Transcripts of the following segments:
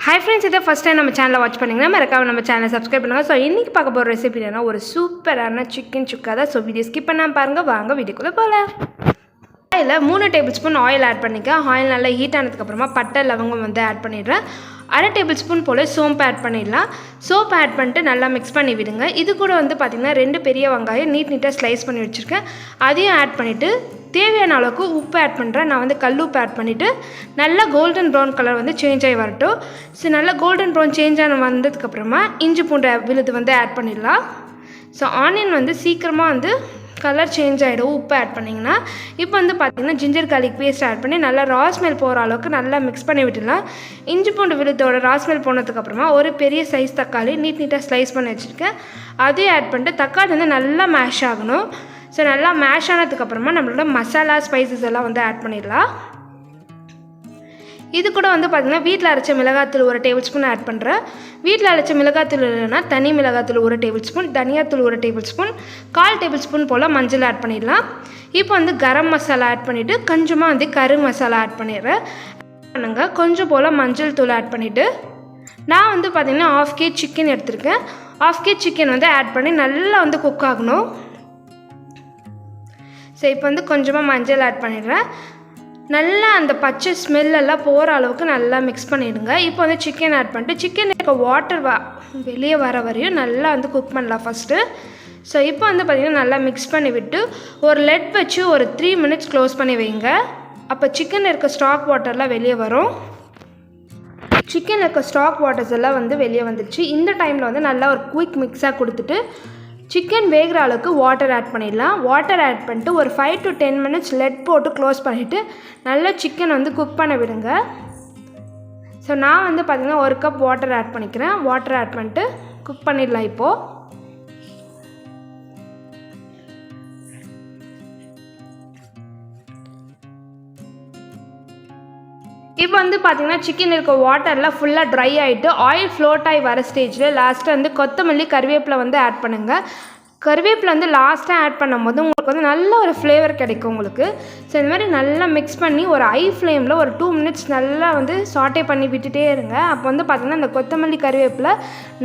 Hi friends, this is the first time நம்ம சேனலை watch பண்ணீங்கன்னா மறக்காம நம்ம சேனலை சப்ஸ்கிரைப் பண்ணுங்க. ஸோ இன்றைக்கி பார்க்க போகிற ரெசிபி என்னன்னா ஒரு சூப்பரான சிக்கன் சுக்கா தான். ஸோ வீடியோ ஸ்கிப் பண்ணாமல் பாருங்கள், வாங்க வீடியோக்குள்ளே போகலாம். இதில் 3 டேபிள் ஸ்பூன் ஆயில் ஆட் பண்ணிக்க. ஆயில் நல்லா ஹீட் ஆனதுக்கப்புறமா பட்டை லவங்கம் வந்து ஆட் பண்ணிடுறேன். 1/2 டேபிள் ஸ்பூன் போல் சோம்பு ஆட் பண்ணிடலாம். சோப்பு ஆட் பண்ணிட்டு நல்லா மிக்ஸ் பண்ணி விடுங்க. இது கூட வந்து பார்த்திங்கன்னா 2 பெரிய வெங்காயம் நீட்டாக ஸ்லைஸ் பண்ணி வச்சுருக்கேன். அதையும் ஆட் பண்ணிவிட்டு தேவையான அளவுக்கு உப்பு ஆட் பண்ணுறேன். நான் வந்து கல் உப்பு ஆட் பண்ணிவிட்டு நல்லா கோல்டன் ப்ரௌன் கலர் வந்து சேஞ்ச் ஆகி வரட்டும். ஸோ நல்லா கோல்டன் ப்ரௌன் சேஞ்ச் ஆன வந்ததுக்கப்புறமா இஞ்சி பூண்டு விழுது வந்து ஆட் பண்ணிடலாம். ஸோ ஆனியன் வந்து சீக்கிரமாக வந்து கலர் சேஞ்ச் ஆகிடும் உப்பு ஆட் பண்ணிங்கன்னா. இப்போ வந்து பார்த்திங்கன்னா ஜிஞ்சர் கார்லிக் பேஸ்ட் ஆட் பண்ணி நல்லா ராஸ்மெல் போகிற அளவுக்கு நல்லா மிக்ஸ் பண்ணி விட்டுடலாம். இஞ்சி பூண்டு விழுதோட ராஸ்மெல் போனதுக்கப்புறமா ஒரு பெரிய சைஸ் தக்காளி நீட்டாக ஸ்லைஸ் பண்ணி வச்சுருக்கேன். அதையும் ஆட் பண்ணிட்டு தக்காளி வந்து நல்லா மேஷ் ஆகணும். ஸோ நல்லா மேஷ் ஆனதுக்கப்புறமா நம்மளோட மசாலா ஸ்பைசஸ் எல்லாம் வந்து ஆட் பண்ணிடலாம். இது கூட வந்து பார்த்திங்கன்னா வீட்டில் அரைச்ச மிளகாத்தூள் 1 டேபிள் ஸ்பூன் ஆட் பண்ணுறேன். வீட்டில் அரைச்ச மிளகாத்தூள் இல்லைன்னா தனி மிளகாத்தூள் 1 டேபிள் ஸ்பூன், தனியாத்தூள் 1 டேபிள் ஸ்பூன், 1/4 டேபிள் ஸ்பூன் போல் மஞ்சள் ஆட் பண்ணிடலாம். இப்போ வந்து கரம் மசாலா ஆட் பண்ணிவிட்டு கொஞ்சமாக வந்து கரு மசாலா ஆட் பண்ணிடுறேன். பண்ணுங்க கொஞ்சம் போல் மஞ்சள் தூள் ஆட் பண்ணிவிட்டு நான் வந்து பார்த்திங்கன்னா 1/2 kg சிக்கன் எடுத்திருக்கேன். 1/2 kg சிக்கன் வந்து ஆட் பண்ணி நல்லா வந்து குக் ஆகணும். ஸோ இப்போ வந்து கொஞ்சமாக மஞ்சள் ஆட் பண்ணிடுறேன். நல்லா அந்த பச்சை ஸ்மெல்லெல்லாம் போகிற அளவுக்கு நல்லா மிக்ஸ் பண்ணிவிடுங்க. இப்போ வந்து சிக்கன் ஆட் பண்ணிட்டு சிக்கன் இருக்க வாட்டர் வெளியே வர வரையும் நல்லா வந்து குக் பண்ணலாம் ஃபஸ்ட்டு. ஸோ இப்போ வந்து பார்த்திங்கன்னா நல்லா மிக்ஸ் பண்ணி விட்டு ஒரு லெட் வச்சு ஒரு 3 மினிட்ஸ் க்ளோஸ் பண்ணி வைங்க. அப்போ சிக்கன் இருக்க ஸ்டாக் வாட்டர்லாம் வெளியே வரும். சிக்கன் இருக்க ஸ்டாக் வாட்டர்ஸ் எல்லாம் வந்து வெளியே வந்துடுச்சு. இந்த டைமில் வந்து நல்லா ஒரு குயிக் மிக்ஸாக கொடுத்துட்டு சிக்கன் வேகிற அளவுக்கு வாட்டர் ஆட் பண்ணிடலாம். வாட்டர் ஆட் பண்ணிட்டு ஒரு 5 to 10 மினிட்ஸ் லெட் போட்டு க்ளோஸ் பண்ணிவிட்டு நல்லா சிக்கன் வந்து குக் பண்ண விடுங்க. ஸோ நான் வந்து பார்த்திங்கன்னா 1 கப் வாட்டர் ஆட் பண்ணிக்கிறேன். வாட்டர் ஆட் பண்ணிட்டு குக் பண்ணிடலாம். இப்போது இப்போ வந்து பார்த்திங்கன்னா சிக்கன் இருக்க வாட்டர்லாம் ஃபுல்லாக ட்ரை ஆகிட்டு ஆயில் ஃப்ளோட் ஆகி வர ஸ்டேஜில் லாஸ்ட்டாக வந்து கொத்தமல்லி கருவேப்பிலை வந்து ஆட் பண்ணுங்கள். கருவேப்பிலை வந்து லாஸ்ட்டாக ஆட் பண்ணும்போது உங்களுக்கு வந்து நல்ல ஒரு ஃப்ளேவர் கிடைக்கும் உங்களுக்கு. ஸோ இந்த மாதிரி நல்லா மிக்ஸ் பண்ணி ஒரு ஹை ஃப்ளேமில் ஒரு 2 மினிட்ஸ் நல்லா வந்து சாட்டே பண்ணி விட்டுட்டே இருங்க. அப்போ வந்து பார்த்திங்கன்னா இந்த கொத்தமல்லி கருவேப்பிலை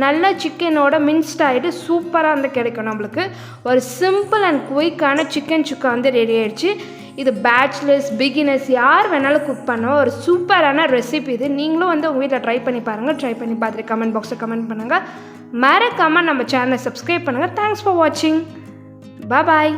நல்லா சிக்கனோட மின்ஸ்ட் ஆகிட்டு சூப்பராக வந்து கிடைக்கும் நம்மளுக்கு. ஒரு சிம்பிள் அண்ட் குயிக்கான சிக்கன் சுக்கா வந்து ரெடி ஆகிடுச்சு. இது பேச்சுலர்ஸ் பிகினர்ஸ் யார் வேணாலும் குக் பண்ணோம் ஒரு சூப்பரான ரெசிபி. இது நீங்களும் வந்து உங்கள் வீட்டில் ட்ரை பண்ணி பாருங்கள். ட்ரை பண்ணி பார்த்துட்டு கமெண்ட் பாக்ஸில் கமெண்ட் பண்ணுங்கள். மறக்காமல் நம்ம சேனலை சப்ஸ்கிரைப் பண்ணுங்கள். தேங்க்ஸ் ஃபார் வாட்சிங். பாய்.